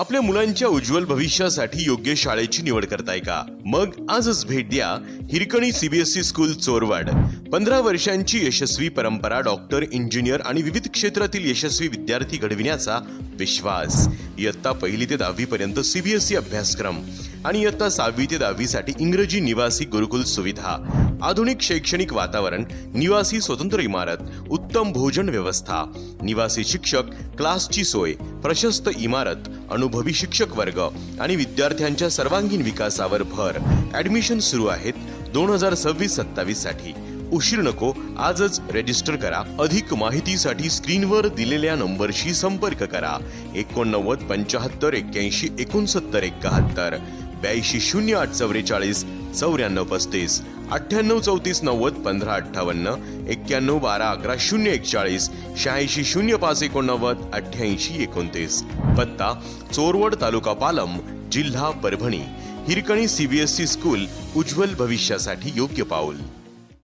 आपल्या मुलांच्या उज्ज्वल भविष्यासाठी योग्य शाळेची निवड करताय का? मग आजच भेट द्या हिरकणी सीबीएसई स्कूल चोरवाड। 15 वर्षांची यशस्वी परंपरा, डॉक्टर, इंजिनियर आणि विविध क्षेत्रातील यशस्वी विद्यार्थी घडविण्याचा विश्वास। इयत्ता 1ली ते 10वी पर्यंत सीबीएसई अभ्यासक्रम आणि इयत्ता 6वी ते 10वी साठी इंग्रजी निवासी गुरुकुल सुविधा, आधुनिक शैक्षणिक वातावरण, निवासी स्वतंत्र इमारत, उत्तम भोजन व्यवस्था, निवासी शिक्षक, क्लासची सोय, प्रशस्त इमारत, अनुभवी शिक्षक वर्ग आणि विद्यार्थ्यांच्या सर्वांगीण विकासावर भर। ऍडमिशन सुरू आहेत 2026-27 साठी। उशीर नको, आजच रजिस्टर करा। अधिक माहितीसाठी स्क्रीनवर दिलेल्या नंबरशी संपर्क करा। 89 75 81 69 71, 82 08 44 94 35, 98 34 90 15 58, 91 12 11 041, 86 05 89 88 29। पत्ता चोरवड, तालुका पालम, जिल्हा परभणी। हिरकणी सीबीएसई स्कूल, उज्ज्वल भविष्यासाठी योग्य पाऊल।